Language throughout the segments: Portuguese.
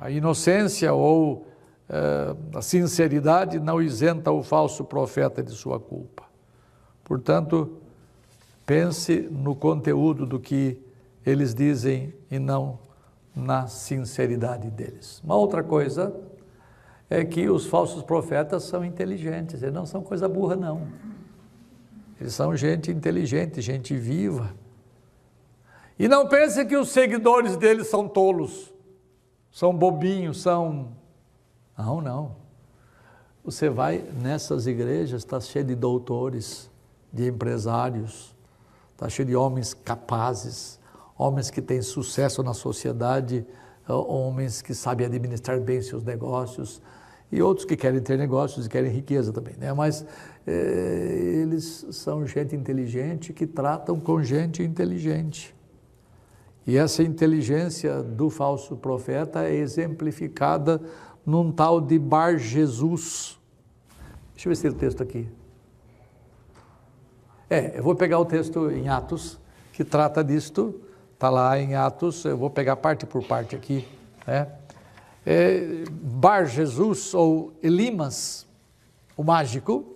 A inocência ou a sinceridade não isenta o falso profeta de sua culpa. Portanto, pense no conteúdo do que eles dizem e não na sinceridade deles. Uma outra coisa é que os falsos profetas são inteligentes, eles não são coisa burra, não. Eles são gente inteligente, gente viva. E não pense que os seguidores deles são tolos, são bobinhos, são... Não. Você vai nessas igrejas, está cheio de doutores, de empresários, está cheio de homens capazes, homens que têm sucesso na sociedade, homens que sabem administrar bem seus negócios, e outros que querem ter negócios e querem riqueza também, né? Mas eles são gente inteligente que tratam com gente inteligente. E essa inteligência do falso profeta é exemplificada num tal de Bar Jesus. Deixa eu ver se tem o texto aqui. Eu vou pegar o texto em Atos, que trata disto, está lá em Atos, eu vou pegar parte por parte aqui, né? Bar Jesus, ou Elimas, o mágico,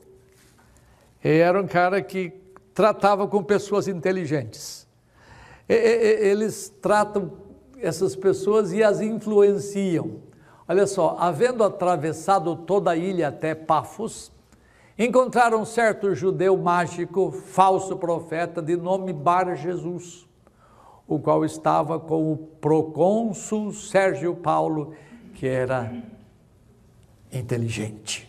era um cara que tratava com pessoas inteligentes. Eles tratam essas pessoas e as influenciam. Olha só, havendo atravessado toda a ilha até Pafos, encontraram um certo judeu mágico, falso profeta, de nome Bar Jesus, o qual estava com o procônsul Sérgio Paulo, que era inteligente.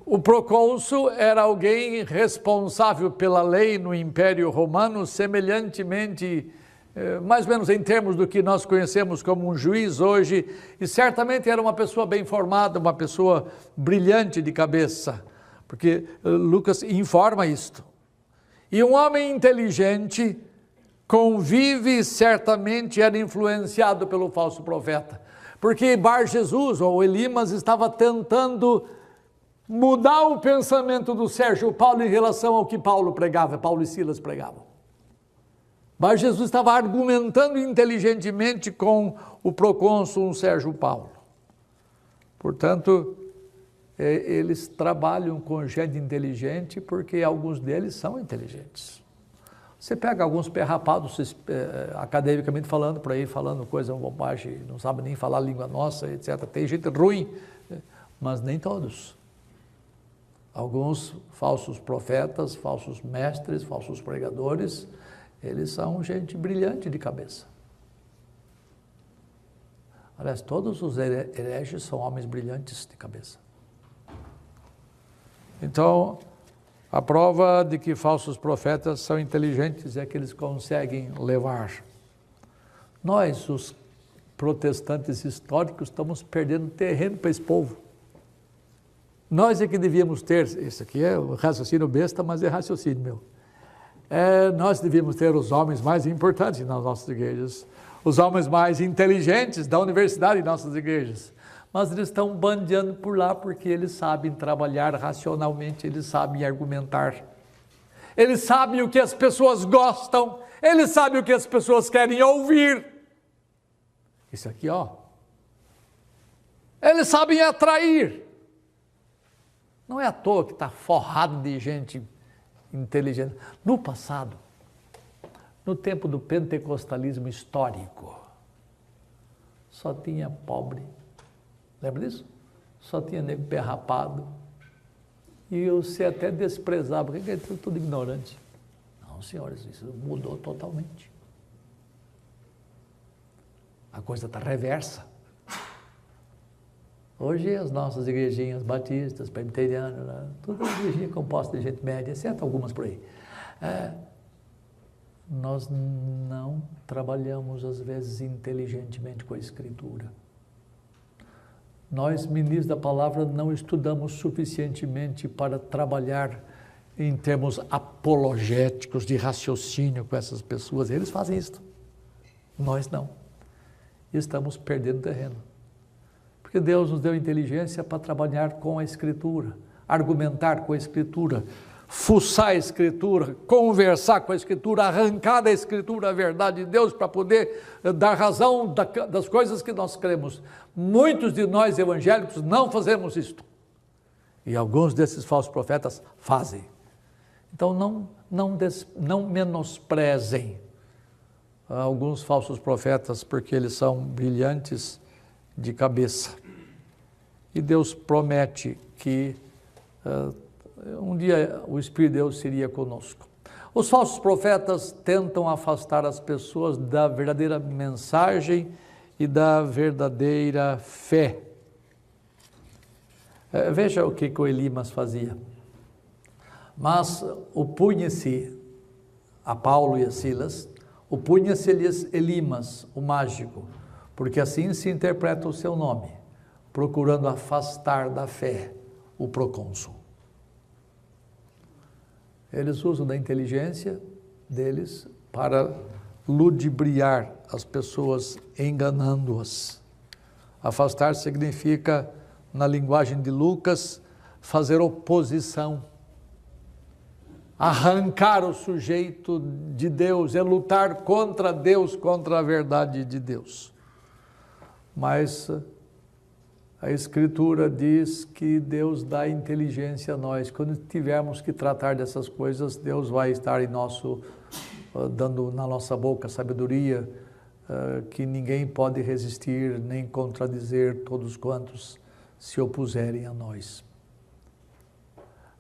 O procônsul era alguém responsável pela lei no Império Romano, semelhantemente, mais ou menos em termos do que nós conhecemos como um juiz hoje, e certamente era uma pessoa bem formada, uma pessoa brilhante de cabeça, porque Lucas informa isto. E um homem inteligente convive, certamente era influenciado pelo falso profeta, porque Bar Jesus, ou Elimas, estava tentando mudar o pensamento do Sérgio Paulo em relação ao que Paulo pregava, Paulo e Silas pregavam. Mas Jesus estava argumentando inteligentemente com o procônsul Sérgio Paulo. Portanto, eles trabalham com gente inteligente porque alguns deles são inteligentes. Você pega alguns perrapados, academicamente falando, por aí, falando coisa bobagem, não sabe nem falar a língua nossa, etc. Tem gente ruim, mas nem todos. Alguns falsos profetas, falsos mestres, falsos pregadores, eles são gente brilhante de cabeça. Aliás, todos os hereges são homens brilhantes de cabeça. Então, a prova de que falsos profetas são inteligentes é que eles conseguem levar. Nós, os protestantes históricos, estamos perdendo terreno para esse povo. Nós é que devíamos ter, isso aqui é um raciocínio besta, mas é raciocínio meu. Nós devíamos ter os homens mais importantes nas nossas igrejas, os homens mais inteligentes da universidade em nossas igrejas, mas eles estão bandeando por lá porque eles sabem trabalhar racionalmente, eles sabem argumentar, eles sabem o que as pessoas gostam, eles sabem o que as pessoas querem ouvir. Isso aqui, eles sabem atrair. Não é à toa que está forrado de gente inteligente. No passado, no tempo do pentecostalismo histórico, só tinha pobre. Lembra disso? Só tinha nego perrapado. E você até desprezava, porque é tudo ignorante. Não, senhores, isso mudou totalmente. A coisa está reversa. Hoje as nossas igrejinhas batistas, presbiterianas, todas as igrejinhas compostas de gente média, exceto algumas por aí. Nós não trabalhamos, às vezes, inteligentemente com a Escritura. Nós, ministros da palavra, não estudamos suficientemente para trabalhar em termos apologéticos, de raciocínio com essas pessoas. Eles fazem isso. Nós não. Estamos perdendo terreno. Porque Deus nos deu inteligência para trabalhar com a Escritura, argumentar com a Escritura, fuçar a Escritura, conversar com a Escritura, arrancar da Escritura a verdade de Deus para poder dar razão das coisas que nós cremos. Muitos de nós evangélicos não fazemos isto. E alguns desses falsos profetas fazem. Então não menosprezem alguns falsos profetas, porque eles são brilhantes de cabeça. E Deus promete que um dia o Espírito de Deus seria conosco. Os falsos profetas tentam afastar as pessoas da verdadeira mensagem e da verdadeira fé. Veja o que o Elimas fazia. Mas opunha-se a Paulo e a Silas, opunha-se-lhes Elimas, o mágico, porque assim se interpreta o seu nome, procurando afastar da fé o procônsul. Eles usam da inteligência deles para ludibriar as pessoas, enganando-as. Afastar significa, na linguagem de Lucas, fazer oposição. Arrancar o sujeito de Deus, é lutar contra Deus, contra a verdade de Deus. Mas a Escritura diz que Deus dá inteligência a nós. Quando tivermos que tratar dessas coisas, Deus vai estar dando na nossa boca sabedoria que ninguém pode resistir nem contradizer todos quantos se opuserem a nós.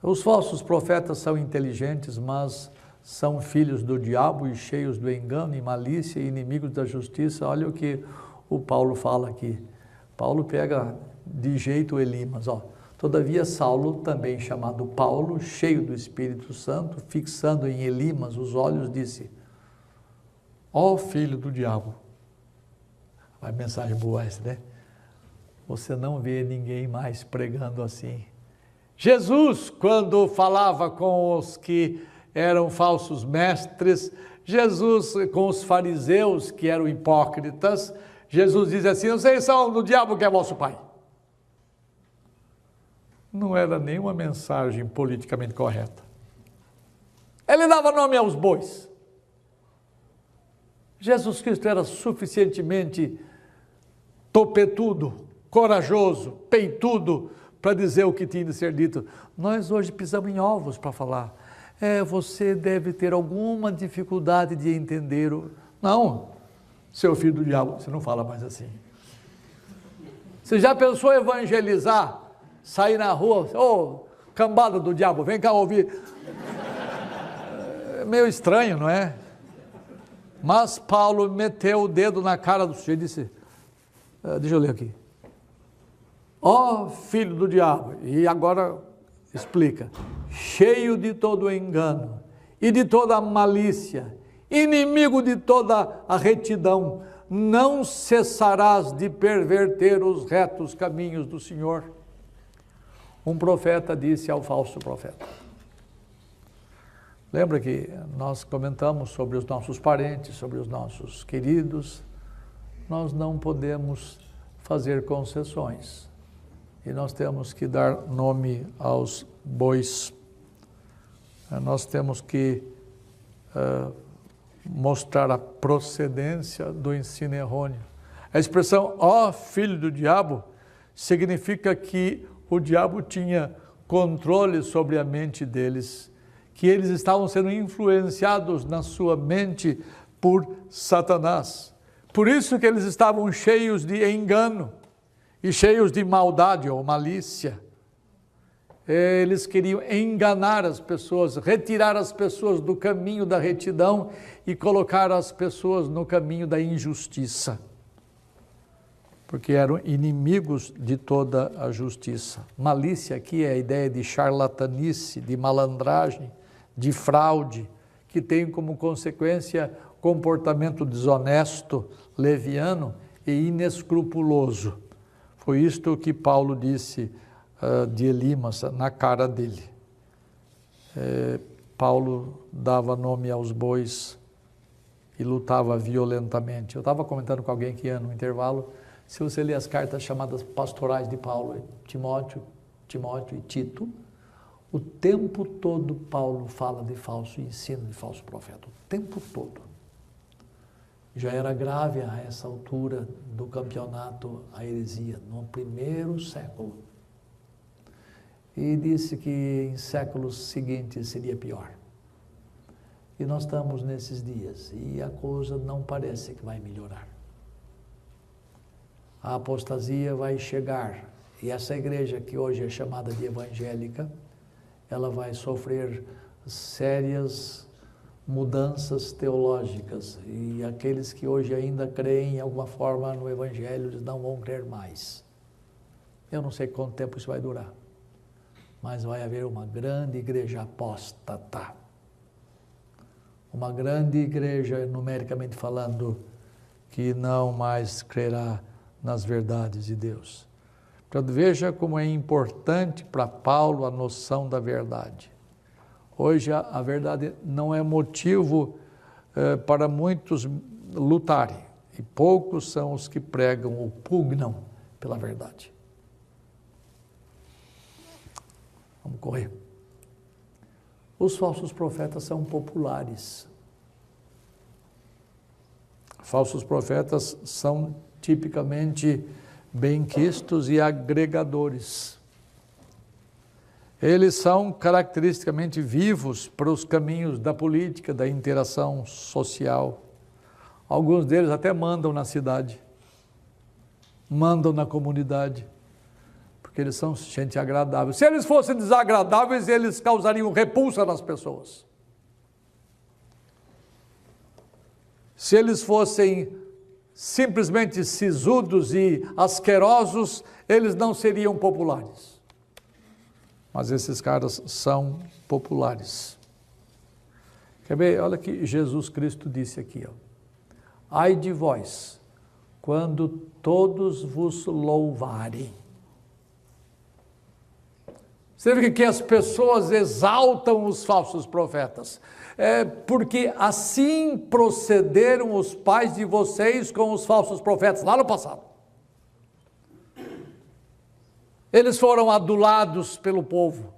Os falsos profetas são inteligentes, mas são filhos do diabo e cheios do engano e malícia e inimigos da justiça. Olha o que o Paulo fala aqui. Paulo pega de jeito Elimas. Todavia Saulo, também chamado Paulo, cheio do Espírito Santo, fixando em Elimas os olhos, disse: ó filho do diabo. Uma mensagem boa essa, né? Você não vê ninguém mais pregando assim. Jesus, quando falava com os que eram falsos mestres, Jesus com os fariseus que eram hipócritas, Jesus diz assim: vocês são do diabo que é vosso pai. Não era nenhuma mensagem politicamente correta. Ele dava nome aos bois. Jesus Cristo era suficientemente topetudo, corajoso, peitudo, para dizer o que tinha de ser dito. Nós hoje pisamos em ovos para falar. Você deve ter alguma dificuldade de entender o... Não, seu filho do diabo, você não fala mais assim. Você já pensou em evangelizar, sair na rua, cambada do diabo, vem cá ouvir. É meio estranho, não é? Mas Paulo meteu o dedo na cara do sujeito e disse, deixa eu ler aqui. Ó filho do diabo, e agora explica, cheio de todo engano e de toda malícia, inimigo de toda a retidão, não cessarás de perverter os retos caminhos do Senhor. Um profeta disse ao falso profeta. Lembra que nós comentamos sobre os nossos parentes, sobre os nossos queridos, nós não podemos fazer concessões. E nós temos que dar nome aos bois. Nós temos que mostrar a procedência do ensino errôneo. A expressão, ó filho do diabo, significa que o diabo tinha controle sobre a mente deles, que eles estavam sendo influenciados na sua mente por Satanás. Por isso que eles estavam cheios de engano e cheios de maldade ou malícia. Eles queriam enganar as pessoas, retirar as pessoas do caminho da retidão e colocar as pessoas no caminho da injustiça, porque eram inimigos de toda a justiça. Malícia aqui é a ideia de charlatanice, de malandragem, de fraude, que tem como consequência comportamento desonesto, leviano e inescrupuloso. Foi isto que Paulo disse de Elimas na cara dele. Paulo dava nome aos bois e lutava violentamente. Eu estava comentando com alguém que ia no intervalo, se você ler as cartas chamadas pastorais de Paulo, Timóteo e Tito, O tempo todo Paulo fala de falso ensino, de falso profeta. O tempo todo. Já era grave a essa altura do campeonato a heresia, no primeiro século. E disse que em séculos seguintes seria pior. E nós estamos nesses dias e a coisa não parece que vai melhorar. A apostasia vai chegar e essa igreja que hoje é chamada de evangélica, ela vai sofrer sérias mudanças teológicas e aqueles que hoje ainda creem em alguma forma no evangelho, eles não vão crer mais. Eu não sei quanto tempo isso vai durar, mas vai haver uma grande igreja apóstata. Uma grande igreja, numericamente falando, que não mais crerá nas verdades de Deus. Portanto, veja como é importante para Paulo a noção da verdade. Hoje a verdade não é motivo para muitos lutarem, e poucos são os que pregam ou pugnam pela verdade. Vamos correr. Os falsos profetas são populares. Falsos profetas são tipicamente benquistos e agregadores. Eles são caracteristicamente vivos para os caminhos da política, da interação social. Alguns deles até mandam na cidade, mandam na comunidade, porque eles são gente agradável. Se eles fossem desagradáveis, eles causariam repulsa nas pessoas. Se eles fossem simplesmente sisudos e asquerosos, eles não seriam populares. Mas esses caras são populares. Quer ver? Olha que Jesus Cristo disse aqui, ó. Ai de vós, quando todos vos louvarem. Você vê que as pessoas exaltam os falsos profetas. Porque assim procederam os pais de vocês com os falsos profetas, lá no passado. Eles foram adulados pelo povo.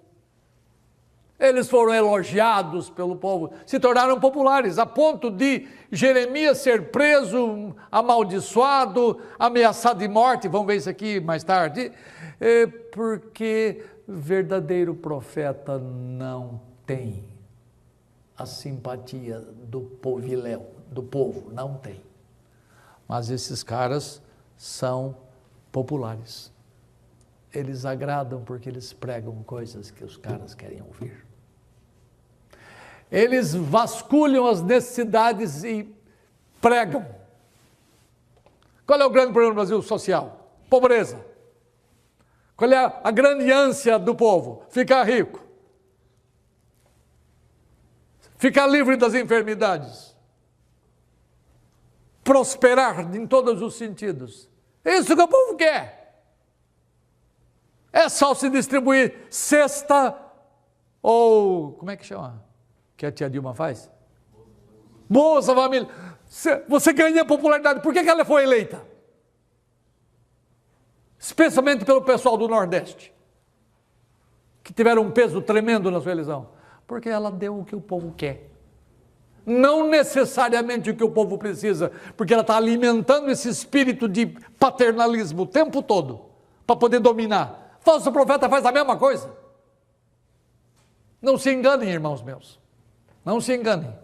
Eles foram elogiados pelo povo. Se tornaram populares, a ponto de Jeremias ser preso, amaldiçoado, ameaçado de morte. Vamos ver isso aqui mais tarde. Porque verdadeiro profeta não tem a simpatia do povilhão, do povo, não tem. Mas esses caras são populares. Eles agradam porque eles pregam coisas que os caras querem ouvir. Eles vasculham as necessidades e pregam. Qual é o grande problema do Brasil social? Pobreza. Qual é a grande ânsia do povo? Ficar rico. Ficar livre das enfermidades. Prosperar em todos os sentidos. É isso que o povo quer. É só se distribuir cesta ou... como é que chama? Que a tia Dilma faz? Bolsa Família. Você ganha popularidade. Por que ela foi eleita? Especialmente pelo pessoal do Nordeste, que tiveram um peso tremendo na sua eleição. Porque ela deu o que o povo quer. Não necessariamente o que o povo precisa, porque ela está alimentando esse espírito de paternalismo o tempo todo, para poder dominar. Falso profeta faz a mesma coisa. Não se enganem, irmãos meus. Não se enganem.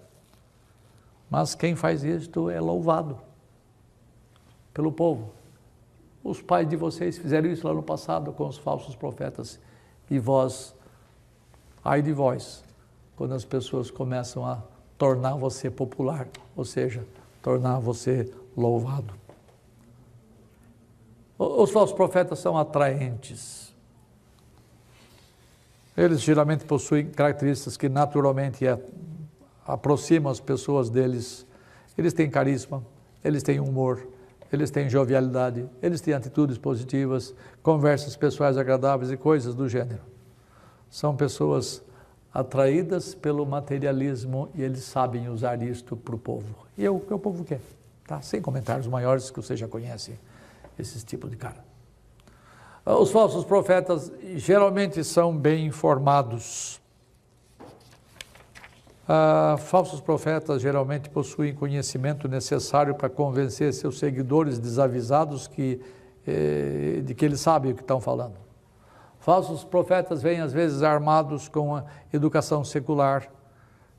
Mas quem faz isto é louvado pelo povo. Os pais de vocês fizeram isso lá no passado com os falsos profetas. E vós, ai de vós, quando as pessoas começam a tornar você popular, ou seja, tornar você louvado. Os falsos profetas são atraentes. Eles geralmente possuem características que naturalmente aproximam as pessoas deles. Eles têm carisma, eles têm humor, eles têm jovialidade, eles têm atitudes positivas, conversas pessoais agradáveis e coisas do gênero. São pessoas atraídas pelo materialismo e eles sabem usar isto para o povo. E é o que o povo quer, tá? Sem comentários maiores que você já conhece esses tipos de cara. Os falsos profetas geralmente são bem informados. Falsos profetas geralmente possuem conhecimento necessário para convencer seus seguidores desavisados de que eles sabem o que estão falando. Falsos profetas vêm às vezes armados com a educação secular,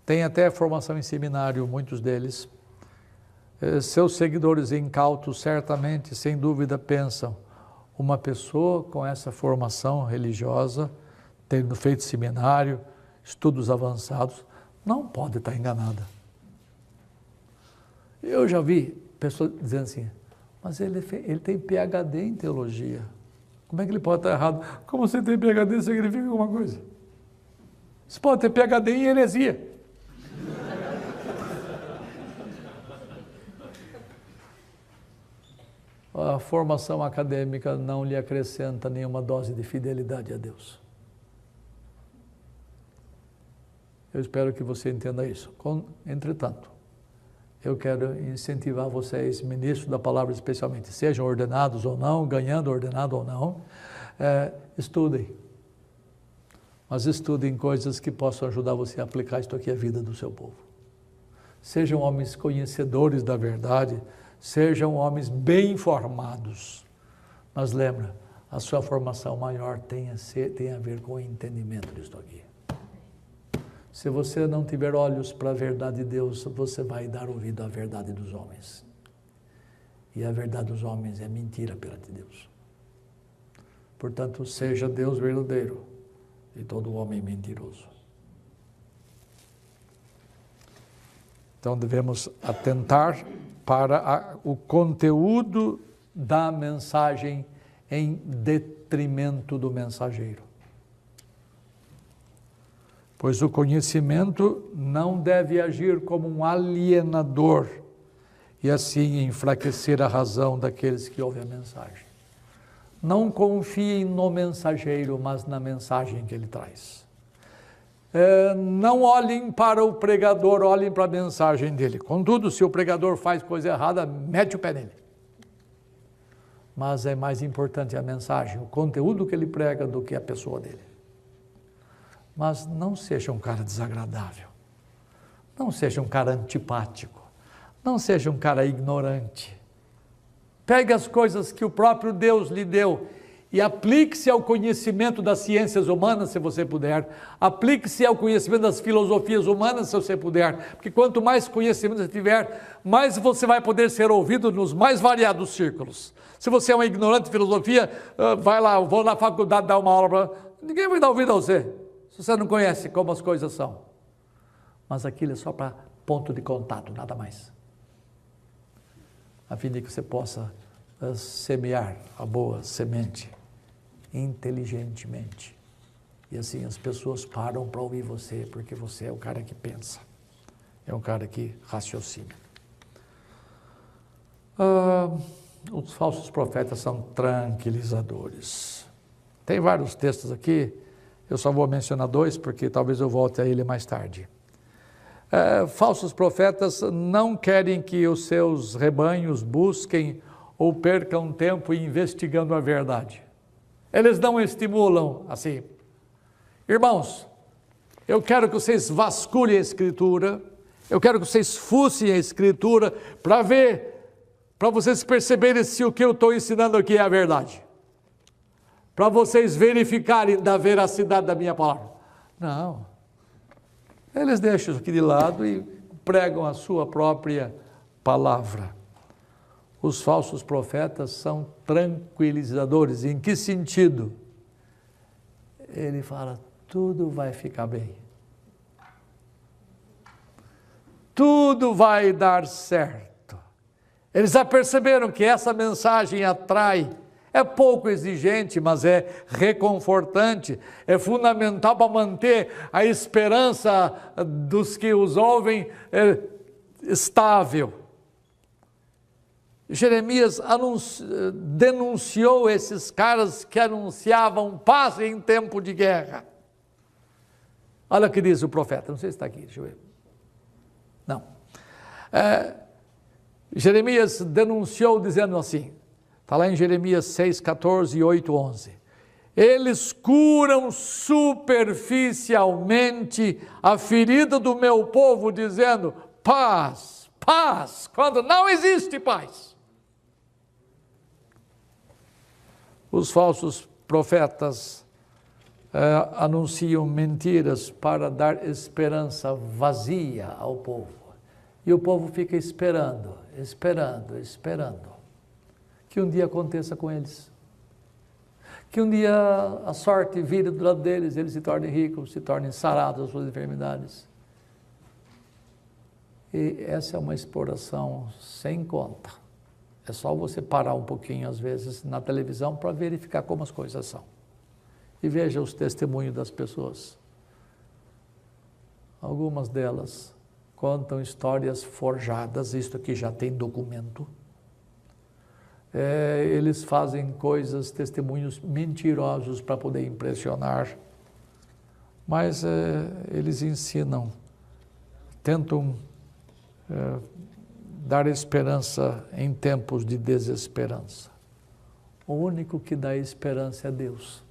têm até formação em seminário, muitos deles. Seus seguidores incautos certamente, sem dúvida, pensam: uma pessoa com essa formação religiosa, tendo feito seminário, estudos avançados, não pode estar enganada. Eu já vi pessoas dizendo assim: mas ele tem PhD em teologia. Como é que ele pode estar errado? Como você tem PhD significa alguma coisa? Você pode ter PhD em heresia. A formação acadêmica não lhe acrescenta nenhuma dose de fidelidade a Deus. Eu espero que você entenda isso. Entretanto, eu quero incentivar vocês, ministros da palavra especialmente, sejam ordenados ou não, ganhando ordenado ou não, estudem. Mas estudem coisas que possam ajudar você a aplicar isto aqui à vida do seu povo. Sejam homens conhecedores da verdade, sejam homens bem informados. Mas lembra, a sua formação maior tem a ver com o entendimento disto aqui. Se você não tiver olhos para a verdade de Deus, você vai dar ouvido à verdade dos homens. E a verdade dos homens é mentira perante Deus. Portanto, seja Deus verdadeiro e todo homem mentiroso. Então, devemos atentar para o conteúdo da mensagem em detrimento do mensageiro. Pois o conhecimento não deve agir como um alienador e assim enfraquecer a razão daqueles que ouvem a mensagem. Não confiem no mensageiro, mas na mensagem que ele traz. Não olhem para o pregador, olhem para a mensagem dele. Contudo, se o pregador faz coisa errada, mete o pé nele. Mas é mais importante a mensagem, o conteúdo que ele prega do que a pessoa dele. Mas não seja um cara desagradável. Não seja um cara antipático. Não seja um cara ignorante. Pegue as coisas que o próprio Deus lhe deu e aplique-se ao conhecimento das ciências humanas, se você puder. Aplique-se ao conhecimento das filosofias humanas, se você puder. Porque quanto mais conhecimento você tiver, mais você vai poder ser ouvido nos mais variados círculos. Se você é um ignorante de filosofia, vai lá, eu vou na faculdade dar uma aula para... Ninguém vai dar ouvido a você, se você não conhece como as coisas são. Mas aquilo é só para ponto de contato, nada mais. A fim de que você possa semear a boa semente inteligentemente. E assim as pessoas param para ouvir você, porque você é o cara que pensa, é um cara que raciocina. Os falsos profetas são tranquilizadores. Tem vários textos aqui, eu só vou mencionar dois, porque talvez eu volte a ele mais tarde. Falsos profetas não querem que os seus rebanhos busquem ou percam tempo investigando a verdade. Eles não estimulam assim. Irmãos, eu quero que vocês vasculhem a Escritura, eu quero que vocês fucem a Escritura para ver, para vocês perceberem se o que eu estou ensinando aqui é a verdade. Para vocês verificarem da veracidade da minha palavra. Não. Eles deixam isso aqui de lado e pregam a sua própria palavra. Os falsos profetas são tranquilizadores. Em que sentido? Ele fala, tudo vai ficar bem. Tudo vai dar certo. Eles já perceberam que essa mensagem atrai. É pouco exigente, mas é reconfortante, é fundamental para manter a esperança dos que os ouvem estável. Jeremias denunciou esses caras que anunciavam paz em tempo de guerra. Olha o que diz o profeta, não sei se está aqui, deixa eu ver. Não. Jeremias denunciou dizendo assim, Está lá em Jeremias 6, 14 e 8, 11. Eles curam superficialmente a ferida do meu povo, dizendo paz, paz, quando não existe paz. Os falsos profetas anunciam mentiras para dar esperança vazia ao povo. E o povo fica esperando, esperando, esperando que um dia aconteça com eles. Que um dia a sorte vire do lado deles, eles se tornem ricos, se tornem sarados das suas enfermidades. E essa é uma exploração sem conta. É só você parar um pouquinho, às vezes, na televisão para verificar como as coisas são. E veja os testemunhos das pessoas. Algumas delas contam histórias forjadas, isto aqui já tem documento. Eles fazem coisas, testemunhos mentirosos para poder impressionar, mas eles ensinam, tentam dar esperança em tempos de desesperança. O único que dá esperança é Deus.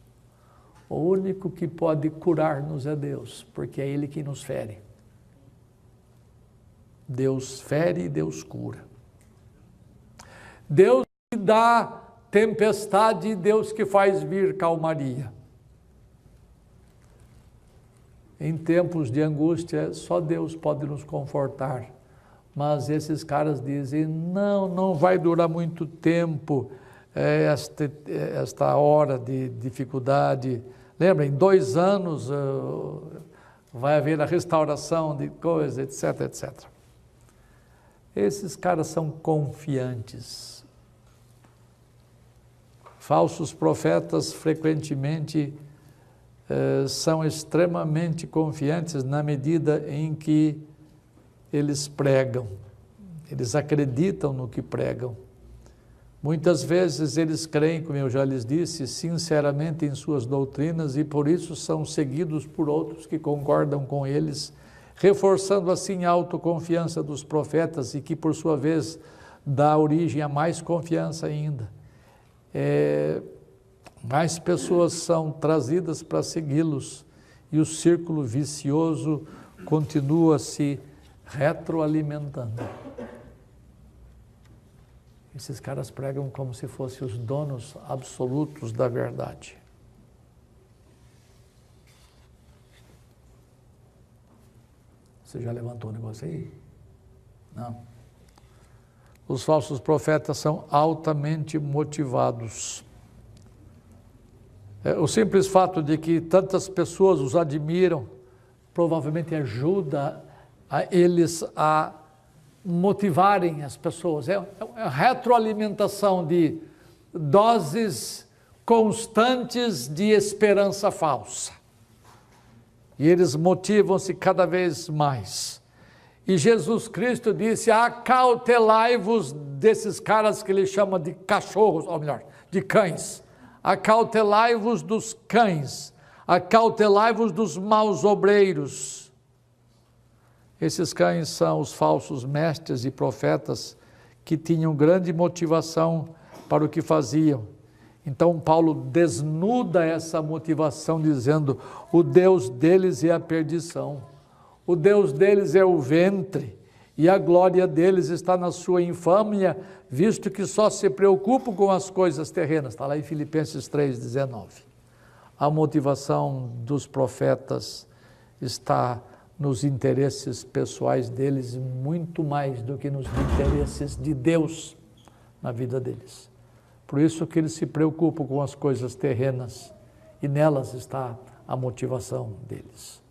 O único que pode curar-nos é Deus, porque é Ele que nos fere. Deus fere e Deus cura. Deus que dá tempestade e Deus que faz vir calmaria. Em tempos de angústia, só Deus pode nos confortar. Mas esses caras dizem, não vai durar muito tempo esta hora de dificuldade. Lembra, em 2 anos vai haver a restauração de coisas, etc, etc. Esses caras são confiantes. Falsos profetas frequentemente são extremamente confiantes na medida em que eles pregam, eles acreditam no que pregam. Muitas vezes eles creem, como eu já lhes disse, sinceramente em suas doutrinas e por isso são seguidos por outros que concordam com eles, reforçando assim a autoconfiança dos profetas e que por sua vez dá origem a mais confiança ainda. Mais pessoas são trazidas para segui-los e o círculo vicioso continua se retroalimentando. Esses caras pregam como se fossem os donos absolutos da verdade. Você já levantou o negócio aí? Não. Os falsos profetas são altamente motivados. O simples fato de que tantas pessoas os admiram, provavelmente ajuda a eles a motivarem as pessoas. É uma retroalimentação de doses constantes de esperança falsa. E eles motivam-se cada vez mais. E Jesus Cristo disse, acautelai-vos desses caras que ele chama de cachorros, ou melhor, de cães. Acautelai-vos dos cães, acautelai-vos dos maus obreiros. Esses cães são os falsos mestres e profetas que tinham grande motivação para o que faziam. Então Paulo desnuda essa motivação dizendo, o Deus deles é a perdição. O Deus deles é o ventre, e a glória deles está na sua infâmia, visto que só se preocupam com as coisas terrenas. Está lá em Filipenses 3,19. A motivação dos profetas está nos interesses pessoais deles, muito mais do que nos interesses de Deus na vida deles. Por isso que eles se preocupam com as coisas terrenas, e nelas está a motivação deles.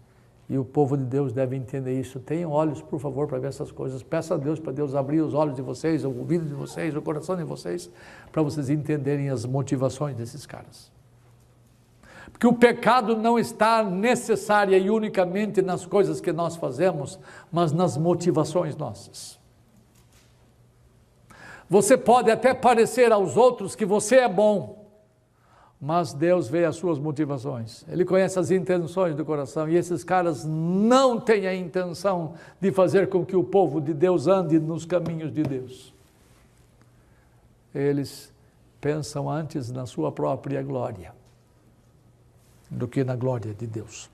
E o povo de Deus deve entender isso. Tenham olhos, por favor, para ver essas coisas. Peça a Deus para Deus abrir os olhos de vocês, o ouvido de vocês, o coração de vocês, para vocês entenderem as motivações desses caras. Porque o pecado não está necessária e unicamente nas coisas que nós fazemos, mas nas motivações nossas. Você pode até parecer aos outros que você é bom, mas Deus vê as suas motivações. Ele conhece as intenções do coração e esses caras não têm a intenção de fazer com que o povo de Deus ande nos caminhos de Deus. Eles pensam antes na sua própria glória do que na glória de Deus.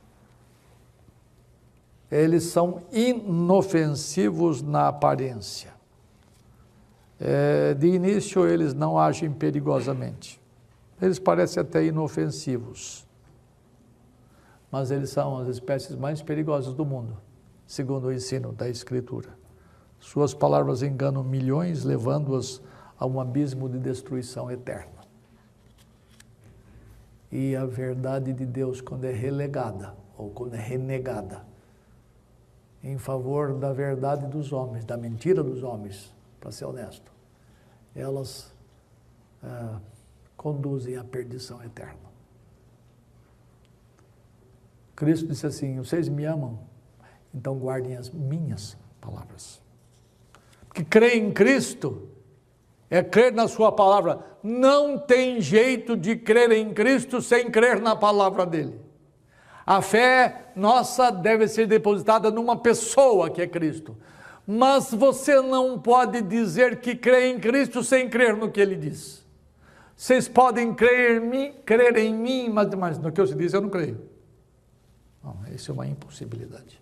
Eles são inofensivos na aparência. De início, eles não agem perigosamente. Eles parecem até inofensivos. Mas eles são as espécies mais perigosas do mundo, segundo o ensino da Escritura. Suas palavras enganam milhões, levando-as a um abismo de destruição eterna. E a verdade de Deus, quando é relegada, ou quando é renegada, em favor da verdade dos homens, da mentira dos homens, para ser honesto, elas conduzem à perdição eterna. Cristo disse assim: vocês me amam, então guardem as minhas palavras. Porque crer em Cristo é crer na sua palavra. Não tem jeito de crer em Cristo sem crer na palavra dele. A fé nossa deve ser depositada numa pessoa que é Cristo. Mas você não pode dizer que crê em Cristo sem crer no que ele diz. Vocês podem crer em mim, mas no que eu se diz eu não creio. Não, isso é uma impossibilidade.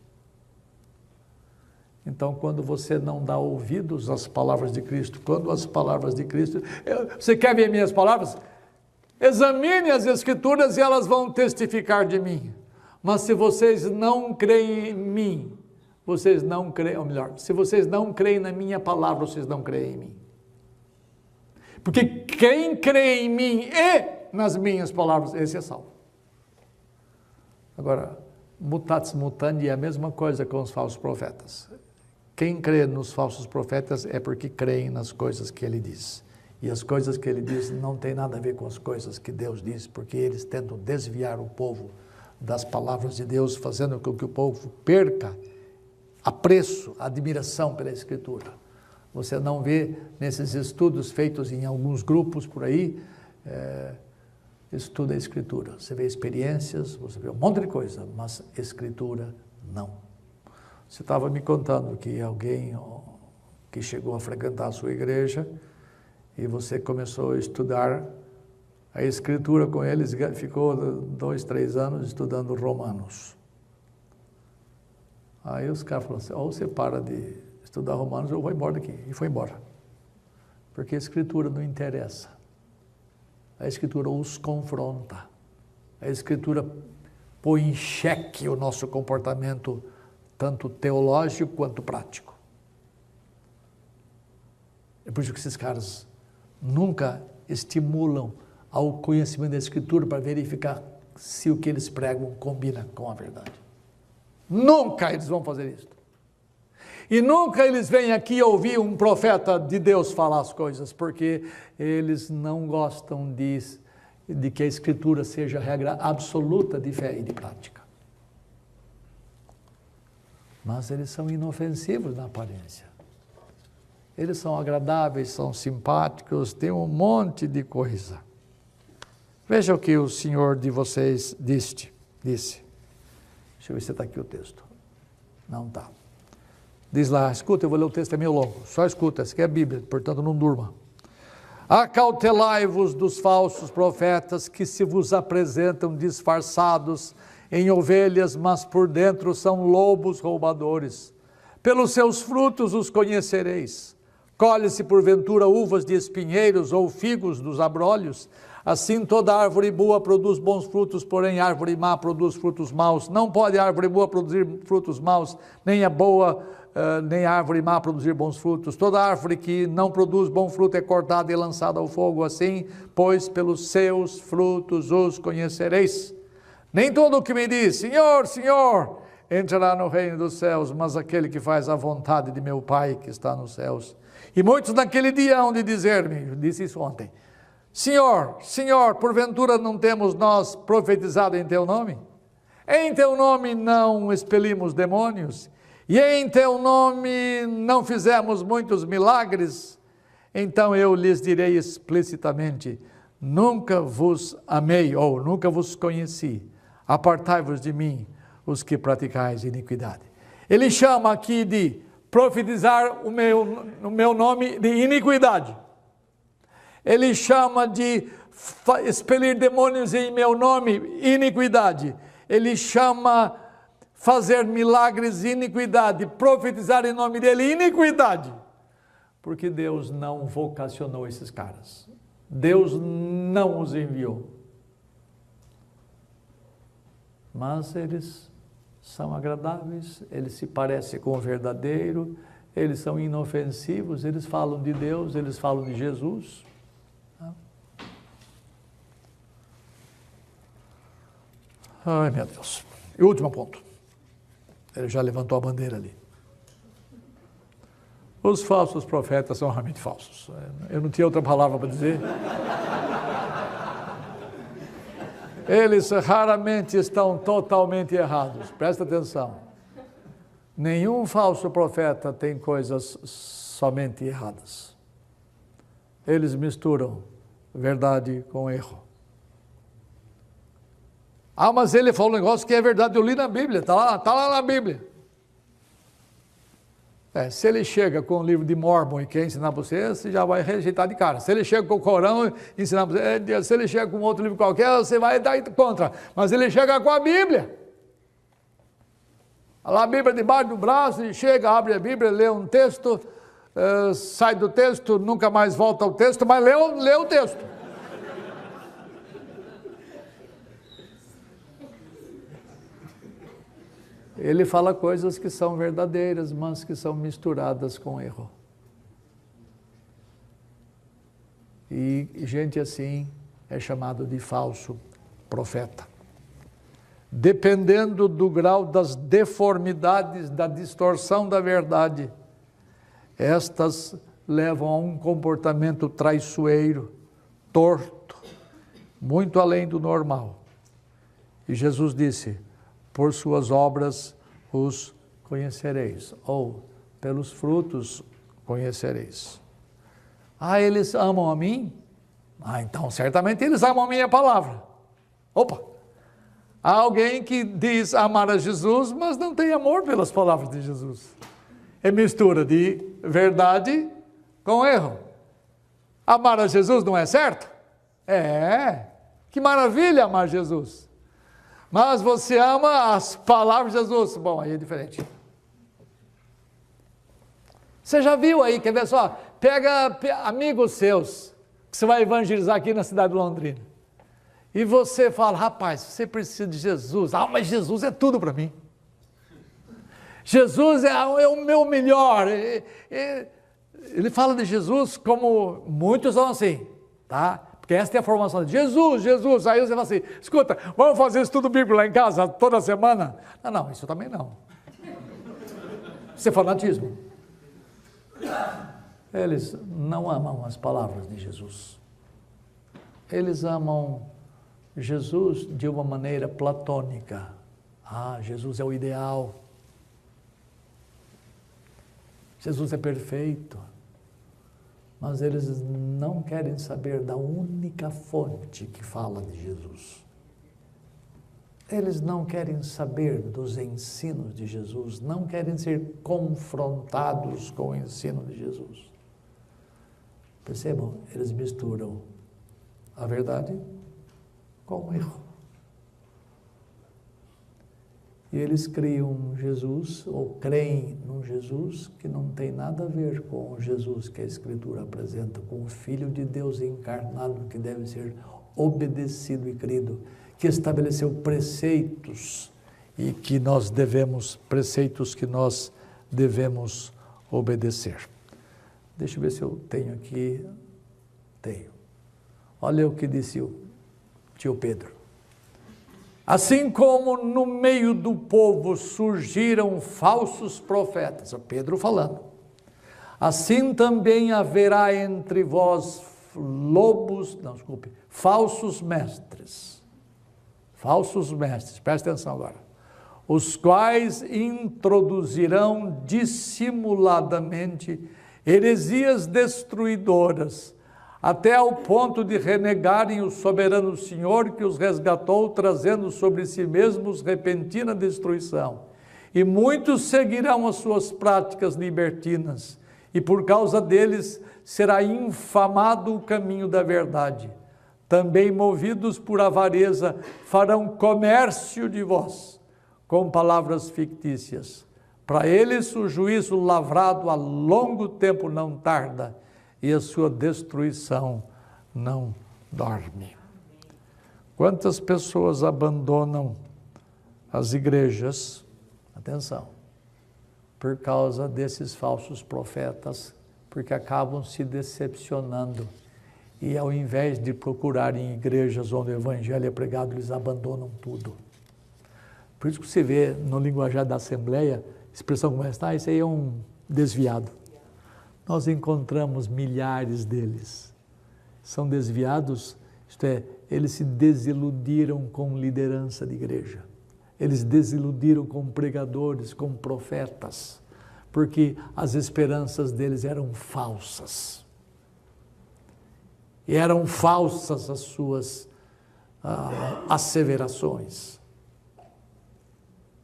Então, quando você não dá ouvidos às palavras de Cristo, quando as palavras de Cristo... Você quer ver minhas palavras? Examine as Escrituras e elas vão testificar de mim. Mas se vocês não creem em mim, vocês não creem, ou melhor, se vocês não creem na minha palavra, vocês não creem em mim. Porque quem crê em mim e nas minhas palavras, esse é salvo. Agora, mutatis mutandi é a mesma coisa com os falsos profetas. Quem crê nos falsos profetas é porque creem nas coisas que ele diz. E as coisas que ele diz não tem nada a ver com as coisas que Deus diz, porque eles tentam desviar o povo das palavras de Deus, fazendo com que o povo perca apreço, admiração pela Escritura. Você não vê nesses estudos feitos em alguns grupos por aí, estuda a Escritura. Você vê experiências, você vê um monte de coisa, mas Escritura não. Você estava me contando que alguém que chegou a frequentar a sua igreja e você começou a estudar a Escritura com eles, ficou 2, 3 anos estudando Romanos. Aí os caras falaram assim: ou você para de estudar Romanos ou eu vou embora daqui. E foi embora. Porque a Escritura não interessa. A Escritura os confronta. A Escritura põe em xeque o nosso comportamento, tanto teológico quanto prático. É por isso que esses caras nunca estimulam ao conhecimento da Escritura para verificar se o que eles pregam combina com a verdade. Nunca eles vão fazer isso. E nunca eles vêm aqui ouvir um profeta de Deus falar as coisas, porque eles não gostam de que a Escritura seja a regra absoluta de fé e de prática. Mas eles são inofensivos na aparência. Eles são agradáveis, são simpáticos, tem um monte de coisa. Veja o que o Senhor de vocês disse. Deixa eu ver se está aqui o texto. Não está. Diz lá, escuta, eu vou ler o texto, é meio longo. Só escuta, essa aqui é a Bíblia, portanto não durma. Acautelai-vos dos falsos profetas que se vos apresentam disfarçados em ovelhas, mas por dentro são lobos roubadores. Pelos seus frutos os conhecereis. Colhe-se porventura uvas de espinheiros ou figos dos abrolhos? Assim toda árvore boa produz bons frutos, porém árvore má produz frutos maus. Não pode a árvore boa produzir frutos maus, nem a boa, nem a árvore má produzir bons frutos. Toda árvore que não produz bom fruto é cortada e lançada ao fogo. Assim, pois pelos seus frutos os conhecereis. Nem todo o que me diz, Senhor, Senhor, entrará no reino dos céus, mas aquele que faz a vontade de meu Pai que está nos céus. E muitos naquele dia hão de dizer-me, disse isso ontem, Senhor, Senhor, porventura não temos nós profetizado em teu nome? Em teu nome não expelimos demônios? E em teu nome não fizemos muitos milagres? Então eu lhes direi explicitamente, nunca vos amei ou nunca vos conheci. Apartai-vos de mim, os que praticais iniquidade. Ele chama aqui de profetizar o meu nome de iniquidade. Ele chama de expelir demônios em meu nome, iniquidade. Ele chama fazer milagres, iniquidade. Profetizar em nome dele, iniquidade. Porque Deus não vocacionou esses caras. Deus não os enviou. Mas eles são agradáveis, eles se parecem com o verdadeiro, eles são inofensivos, eles falam de Deus, eles falam de Jesus. Ai, meu Deus. E o último ponto. Ele já levantou a bandeira ali. Os falsos profetas são realmente falsos. Eu não tinha outra palavra para dizer. Eles raramente estão totalmente errados. Presta atenção. Nenhum falso profeta tem coisas somente erradas. Eles misturam verdade com erro. Ah, mas ele falou um negócio que é verdade, eu li na Bíblia, está lá na Bíblia. Se ele chega com o livro de Mormon e quer ensinar para você, você já vai rejeitar de cara. Se ele chega com o Corão e ensinar para você, se ele chega com outro livro qualquer, você vai dar contra. Mas ele chega com a Bíblia. Lá a Bíblia debaixo do braço, ele chega, abre a Bíblia, lê um texto, sai do texto, nunca mais volta ao texto, mas lê o texto. Ele fala coisas que são verdadeiras, mas que são misturadas com erro. E gente assim é chamado de falso profeta. Dependendo do grau das deformidades, da distorção da verdade, estas levam a um comportamento traiçoeiro, torto, muito além do normal. E Jesus disse: por suas obras os conhecereis, ou pelos frutos conhecereis. Ah, eles amam a mim? Ah, então certamente eles amam a minha palavra. Opa! Há alguém que diz amar a Jesus, mas não tem amor pelas palavras de Jesus. É mistura de verdade com erro. Amar a Jesus não é certo? Que maravilha amar Jesus. Mas você ama as palavras de Jesus. Bom, aí é diferente. Você já viu aí, quer ver só? Pega amigos seus, que você vai evangelizar aqui na cidade de Londrina. E você fala: rapaz, você precisa de Jesus. Ah, mas Jesus é tudo para mim. Jesus é o meu melhor. Ele fala de Jesus como muitos são assim, tá? Porque essa é a formação de Jesus. Aí você fala assim: escuta, vamos fazer estudo bíblico lá em casa toda semana? Não, isso também não. Isso é fanatismo. Eles não amam as palavras de Jesus. Eles amam Jesus de uma maneira platônica. Ah, Jesus é o ideal. Jesus é perfeito. Mas eles não querem saber da única fonte que fala de Jesus. Eles não querem saber dos ensinos de Jesus, não querem ser confrontados com o ensino de Jesus. Percebam, eles misturam a verdade com o erro. E eles criam Jesus, ou creem num Jesus que não tem nada a ver com o Jesus que a Escritura apresenta, com o Filho de Deus encarnado, que deve ser obedecido e crido, que estabeleceu preceitos preceitos que nós devemos obedecer. Deixa eu ver se eu tenho aqui. Tenho. Olha o que disse o tio Pedro. Assim como no meio do povo surgiram falsos profetas, Pedro falando, assim também haverá entre vós falsos mestres. Falsos mestres, presta atenção agora. Os quais introduzirão dissimuladamente heresias destruidoras, até ao ponto de renegarem o soberano Senhor que os resgatou, trazendo sobre si mesmos repentina destruição. E muitos seguirão as suas práticas libertinas, e por causa deles será infamado o caminho da verdade. Também movidos por avareza, farão comércio de vós, com palavras fictícias. Para eles o juízo lavrado a longo tempo não tarda, e a sua destruição não dorme. Quantas pessoas abandonam as igrejas, atenção, por causa desses falsos profetas, porque acabam se decepcionando. E ao invés de procurarem igrejas onde o evangelho é pregado, eles abandonam tudo. Por isso que você vê no linguajar da Assembleia, expressão como esta, isso aí é um desviado. Nós encontramos milhares deles. São desviados, isto é, eles se desiludiram com liderança de igreja. Eles desiludiram com pregadores, com profetas, porque as esperanças deles eram falsas. E eram falsas as suas asseverações.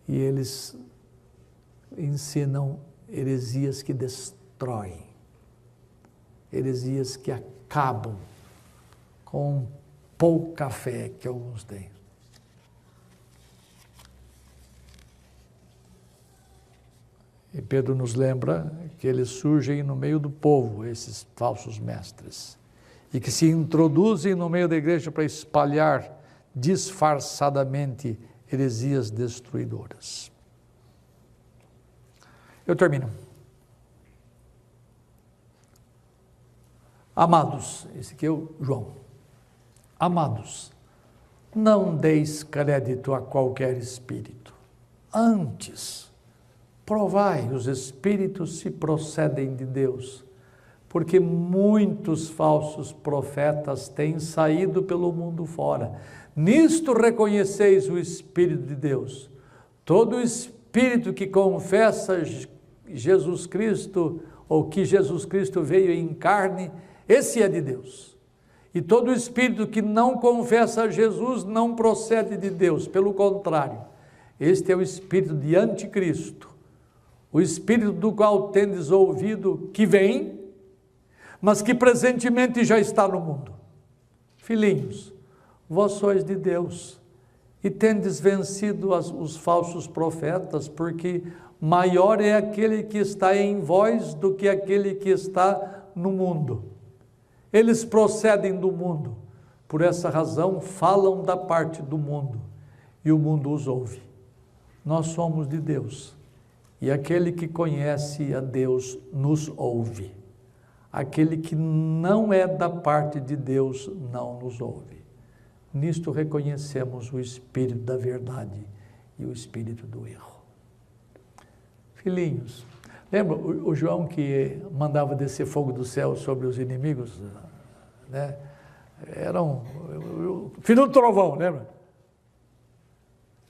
E eles ensinam heresias que destroem, heresias que acabam com pouca fé que alguns têm. E Pedro nos lembra que eles surgem no meio do povo, esses falsos mestres, e que se introduzem no meio da igreja para espalhar disfarçadamente heresias destruidoras. Eu termino. Amados, esse aqui é o João. Amados, não deis crédito a qualquer espírito. Antes, provai os espíritos se procedem de Deus, porque muitos falsos profetas têm saído pelo mundo fora. Nisto reconheceis o Espírito de Deus. Todo espírito que confessa Jesus Cristo, ou que Jesus Cristo veio em carne, esse é de Deus. E todo espírito que não confessa Jesus não procede de Deus, pelo contrário, este é o espírito de anticristo, o espírito do qual tendes ouvido que vem, mas que presentemente já está no mundo. Filhinhos, vós sois de Deus e tendes vencido os falsos profetas, porque maior é aquele que está em vós do que aquele que está no mundo. Eles procedem do mundo, por essa razão falam da parte do mundo, e o mundo os ouve. Nós somos de Deus, e aquele que conhece a Deus nos ouve. Aquele que não é da parte de Deus não nos ouve. Nisto reconhecemos o espírito da verdade e o espírito do erro. Filhinhos, lembra o João que mandava descer fogo do céu sobre os inimigos? Né? Era filho do trovão, lembra?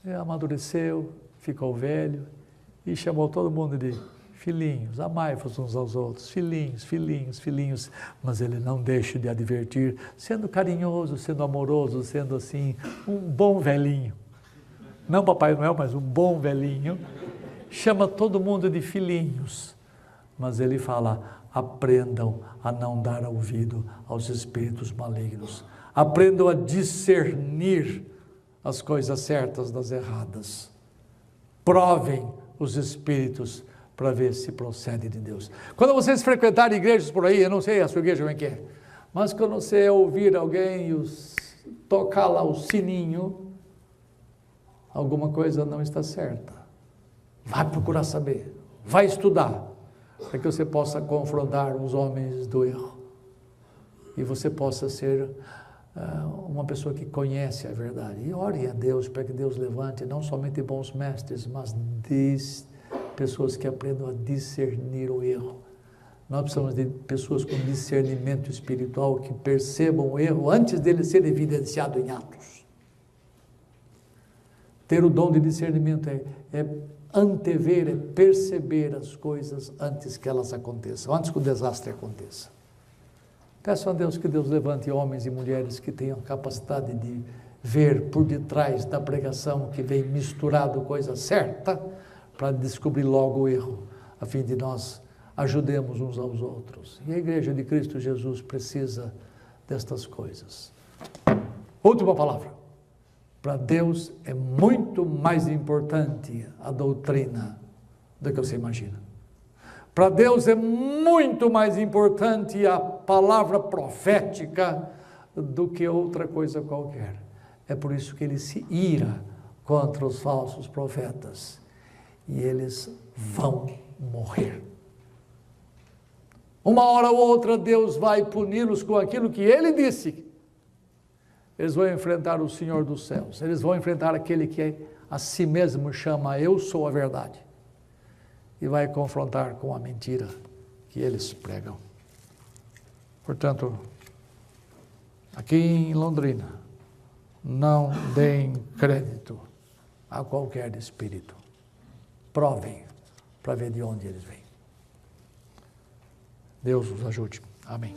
Ele amadureceu, ficou velho e chamou todo mundo de filhinhos, amai-vos uns aos outros, filhinhos, filhinhos, filhinhos, mas ele não deixa de advertir, sendo carinhoso, sendo amoroso, sendo assim, um bom velhinho. Não Papai Noel, mas um bom velhinho. Chama todo mundo de filhinhos, mas ele fala, aprendam a não dar ouvido aos espíritos malignos, aprendam a discernir as coisas certas das erradas, provem os espíritos para ver se procede de Deus. Quando vocês frequentarem igrejas por aí, eu não sei a sua igreja como é que é, mas quando você ouvir alguém tocar lá o sininho, alguma coisa não está certa. Vai procurar saber, vai estudar, para que você possa confrontar os homens do erro e você possa ser uma pessoa que conhece a verdade. E ore a Deus para que Deus levante não somente bons mestres, mas pessoas que aprendam a discernir o erro. Nós precisamos de pessoas com discernimento espiritual que percebam o erro antes dele ser evidenciado em atos. Ter o dom de discernimento é antever, é perceber as coisas antes que elas aconteçam, antes que o desastre aconteça. Peço a Deus que Deus levante homens e mulheres que tenham capacidade de ver por detrás da pregação que vem misturado coisa certa, para descobrir logo o erro, a fim de nós ajudemos uns aos outros. E a Igreja de Cristo Jesus precisa destas coisas. Última palavra. Para Deus é muito mais importante a doutrina do que você imagina. Para Deus é muito mais importante a palavra profética do que outra coisa qualquer. É por isso que ele se ira contra os falsos profetas. E eles vão morrer. Uma hora ou outra Deus vai puni-los com aquilo que ele disse. Eles vão enfrentar o Senhor dos céus. Eles vão enfrentar aquele que a si mesmo chama eu sou a verdade. E vai confrontar com a mentira que eles pregam. Portanto, aqui em Londrina, não deem crédito a qualquer espírito. Provem para ver de onde eles vêm. Deus os ajude. Amém.